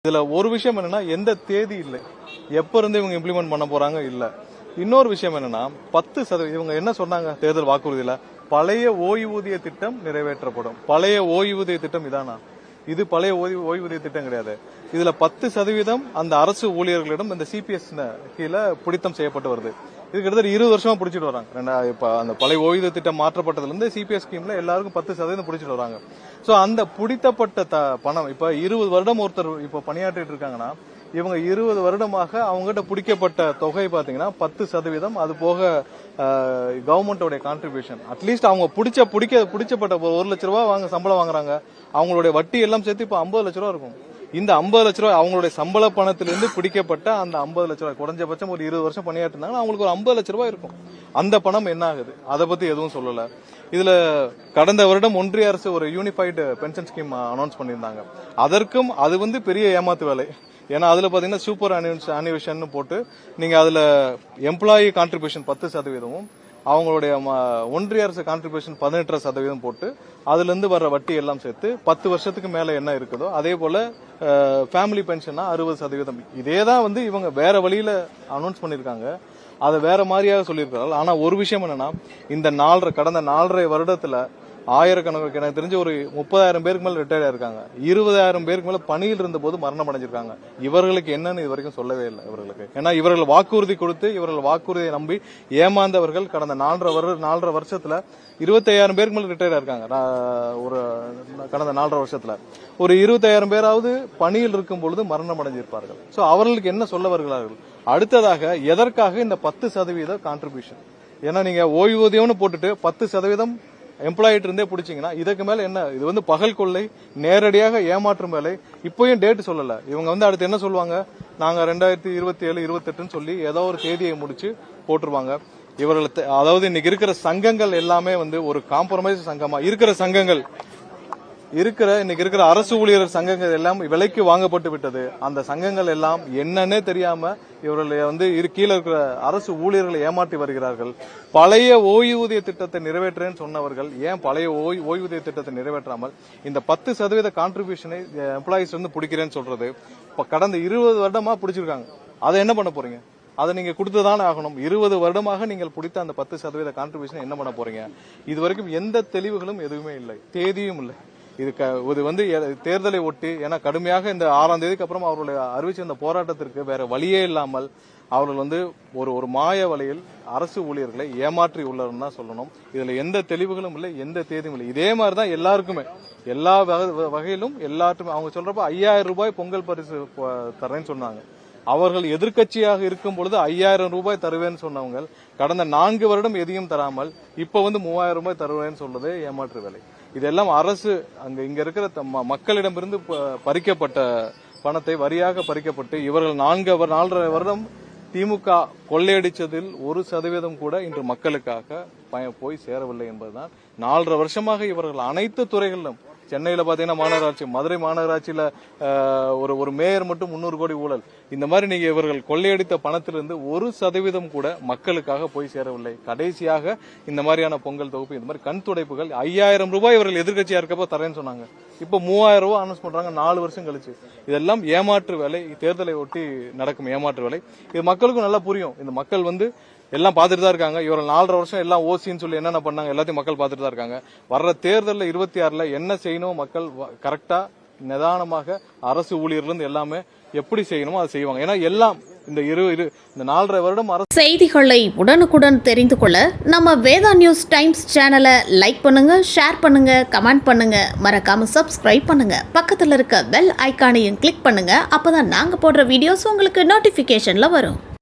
இதுல ஒரு விஷயம் என்னன்னா எந்த தேதி இல்லை, எப்ப இருந்து இவங்க இம்ப்ளிமெண்ட் பண்ண போறாங்க இல்ல. இன்னொரு விஷயம் என்னன்னா 10% இவங்க என்ன சொன்னாங்க தேர்தல் வாக்குறுதியில, பழைய ஓய்வூதிய திட்டம் நிறைவேற்றப்படும். பழைய ஓய்வூதிய திட்டம் இதானா? இது பழைய ஓய்வூதிய திட்டம் கிடையாது. இதுல 10% அந்த அரசு ஊழியர்களிடம் இந்த சிபிஎஸ் கீழே பிடித்தம் செய்யப்பட்டு வருது. இது கிட்டத்தட்ட 20 வருஷமா பிடிச்சிட்டு வராங்க. இப்ப அந்த பழைய ஓய்வூதிய திட்டம் மாற்றப்பட்டதுல இருந்து சிபிஎஸ் ஸ்கீம்ல எல்லாருக்கும் 10% பிடிச்சிட்டு வராங்க. சோ அந்த பிடித்தப்பட்ட பணம் இப்ப 20 வருடம் ஒருத்தர் இப்ப பணியாற்றிட்டு இருக்காங்கன்னா, இவங்க 20 வருடமாக அவங்ககிட்ட பிடிக்கப்பட்ட தொகை பாத்தீங்கன்னா 10%, அது போக கவர்மெண்டோட கான்ட்ரிபியூஷன். அட்லீஸ்ட் அவங்க பிடிச்சப்பட்ட 1 லட்ச ரூபாய் சம்பளம் வாங்குறாங்க, அவங்களுடைய வட்டி எல்லாம் சேர்த்து இப்ப 50 லட்ச ரூபா இருக்கும். இந்த 50 லட்ச ரூபாய் அவங்களுடைய சம்பள பணத்திலிருந்து பிடிக்கப்பட்ட அந்த 50 லட்ச ரூபாய், குறைஞ்சபட்சம் ஒரு 20 வருஷம் பணியாற்றினாங்கன்னா அவங்களுக்கு ஒரு 50 லட்ச ரூபாய் இருக்கும். அந்த பணம் என்ன ஆகுது, அதை பத்தி எதுவும் சொல்லல. இதுல கடந்த வருடம் ஒன்றிய அரசு ஒரு யூனிஃபைடு பென்ஷன் ஸ்கீம் அனௌன்ஸ் பண்ணியிருந்தாங்க. அதற்கும் அது பெரிய ஏமாத்து வேலை. ஏன்னா அதுல பாத்தீங்கன்னா சூப்பர் அனிவேஷன் போட்டு நீங்க அதுல எம்ப்ளாயி கான்ட்ரிபியூஷன் 10%, அவங்களுடைய ஒன்றிய அரசு கான்ட்ரிபியூஷன் 18% போட்டு அதுல இருந்து வர்ற வட்டி எல்லாம் சேர்த்து 10 வருஷத்துக்கு மேல என்ன இருக்குதோ அதே போல ஃபேமிலி பென்ஷனா 60%. இதேதான் இவங்க வேற வழியில அனௌன்ஸ் பண்ணிருக்காங்க, அதை வேற மாதிரியாக சொல்லியிருக்காங்க. ஆனா ஒரு விஷயம் என்னன்னா, இந்த கடந்த 4.5 வருடத்துல ஆயிரக்கணக்கு, எனக்கு தெரிஞ்ச ஒரு 30,000 பேருக்கு மேல ரிட்டையர் ஆயிருக்காங்க. 20,000 பேருக்கு மேல பணியில் இருந்த போது மரணம் அடைஞ்சிருக்காங்க. இவர்களுக்கு என்னன்னு இது வரைக்கும் சொல்லவே இல்லை இவர்களுக்கு. ஏன்னா இவர்கள் வாக்குறுதி கொடுத்து இவர்கள் வாக்குறுதியை நம்பி ஏமாந்தவர்கள் கடந்த 4.5 வருஷத்துல 25,000 பேருக்கு மேல ரிட்டையர் ஆயிருக்காங்க. கடந்த 4.5 வருஷத்துல ஒரு 25,000 பேராவது பணியில் இருக்கும் பொழுது மரணம் அடைஞ்சிருப்பார்கள். சோ அவர்களுக்கு என்ன சொல்ல வருகிறார்கள்? அடுத்ததாக எதற்காக இந்த 10% கான்ட்ரிபியூஷன்? ஏன்னா நீங்க ஓய்வூதியம்னு போட்டுட்டு 10% எம்ப்ளாயிட்டு இருந்தே பிடிச்சிங்கன்னா இதுக்கு மேல என்ன? இது பகல் கொள்ளை, நேரடியாக ஏமாற்றும் வேலை. இப்பயும் டேட் சொல்லல இவங்க. அடுத்து என்ன சொல்லுவாங்க, நாங்க 2027, 28 சொல்லி ஏதோ ஒரு தேதியை முடிச்சு போட்டுருவாங்க. இவர்கள் அதாவது இன்னைக்கு இருக்கிற சங்கங்கள் எல்லாமே ஒரு காம்ப்ரமைஸ் சங்கமா இருக்கிற சங்கங்கள் இன்னைக்கு இருக்கிற அரசு ஊழியர் சங்கங்கள் எல்லாம் விலைக்கு வாங்கப்பட்டு விட்டது. அந்த சங்கங்கள் எல்லாம் என்னன்னே தெரியாம இவர்கள் கீழே இருக்கிற அரசு ஊழியர்களை ஏமாற்றி வருகிறார்கள். பழைய ஓய்வூதிய திட்டத்தை நிறைவேற்றேன்னு சொன்னவர்கள் ஏன் பழைய ஓய்வூதிய திட்டத்தை நிறைவேற்றாமல் இந்த 10% கான்ட்ரிபியூஷனை எம்ப்ளாயிஸ் பிடிக்கிறேன்னு சொல்றது? கடந்த 20 வருடமா பிடிச்சிருக்காங்க. அதை என்ன பண்ண போறீங்க? அதை நீங்க கொடுத்துதானே ஆகணும். 20 வருடமாக நீங்கள் பிடித்த அந்த 10% கான்ட்ரிபியூஷன் என்ன பண்ண போறீங்க? இதுவரைக்கும் எந்த தெளிவுகளும் எதுவுமே இல்லை, தேதியும் இல்லை. இது தேர்தலை ஒட்டி, ஏன்னா கடுமையாக இந்த 6ஆம் தேதிக்கு அப்புறம் அவர்களுடைய அறிவிச்ச இந்த போராட்டத்திற்கு வேற வழியே இல்லாமல் அவர்கள் ஒரு மாய வலையில் அரசு ஊழியர்களை ஏமாற்றி உள்ளதுன்னு தான் சொல்லணும். இதுல எந்த தெளிவுகளும் இல்லை, எந்த தேதியும் இல்லை. இதே மாதிரிதான் எல்லாருக்குமே, எல்லா வகையிலும் எல்லாருக்குமே. அவங்க சொல்றப்ப 5,000 ரூபாய் பொங்கல் பரிசு தரேன்னு சொன்னாங்க. அவர்கள் எதிர்கட்சியாக இருக்கும் பொழுது 5,000 ரூபாய் தருவேன்னு சொன்னவங்க கடந்த 4 வருடம் எதையும் தராமல் இப்ப 3,000 ரூபாய் தருவேன்னு சொல்றதே ஏமாற்று வேலை. இதெல்லாம் அரசு இங்க இருக்கிற மக்களிடமிருந்து பறிக்கப்பட்ட பணத்தை வரியாக பறிக்கப்பட்டு இவர்கள் 4.5 வருடம் திமுக கொள்ளையடிச்சதில் 1% கூட இன்று மக்களுக்காக போய் சேரவில்லை என்பதுதான். 4.5 வருஷமாக இவர்கள் அனைத்து துறைகளிலும், சென்னையில பாத்தீங்கன்னா மாநகராட்சி, மதுரை மாநகராட்சியில ஒரு மேயர் மட்டும் 300 கோடி ஊழல். இந்த மாதிரி நீங்க இவர்கள் கொள்ளையடித்த பணத்திலிருந்து 1% கூட மக்களுக்காக போய் சேரவில்லை. கடைசியாக இந்த மாதிரியான பொங்கல் தொகுப்பு, இந்த மாதிரி கண் துடைப்புகள் 5,000 ரூபாய் இவர்கள் எதிர்கட்சியா இருக்கப்போ தரேன்னு சொன்னாங்க. இப்ப 3,000 ரூபாய் அனௌன்ஸ் பண்றாங்க 4 வருஷம் கழிச்சு. இதெல்லாம் ஏமாற்று வேலை, தேர்தலை ஒட்டி நடக்கும் ஏமாற்று வேலை. இது மக்களுக்கும் நல்லா புரியும். இந்த மக்கள் எல்லாம் பார்த்துட்டு தான் இருக்காங்க. இவர்கள் 4.5 வருஷம் எல்லாம் ஓசின்னு சொல்லி என்னென்ன பண்ணாங்க எல்லாத்தையும் மக்கள் பார்த்துட்டு தான் இருக்காங்க. வர்ற தேர்தலில் 26ல என்ன செய்யணும், மக்கள் கரெக்டா நிதானமாக அரசு ஊழியர்ல எல்லாமே எப்படி செய்யணுமோ அதை செய்வாங்க. ஏன்னா எல்லாம் இந்த 4.5 வருடம் செய்திகளை உடனுக்குடன் தெரிந்து கொள்ள நம்ம வேதா நியூஸ் டைம்ஸ் சேனலை லைக் பண்ணுங்க, ஷேர் பண்ணுங்க, கமெண்ட் பண்ணுங்க, மறக்காம சப்ஸ்கிரைப் பண்ணுங்க. பக்கத்துல இருக்க பெல் ஐகானையும் கிளிக் பண்ணுங்க. அப்பதான் நாங்க போடுற வீடியோஸ் உங்களுக்கு நோட்டிபிகேஷன்ல வரும்.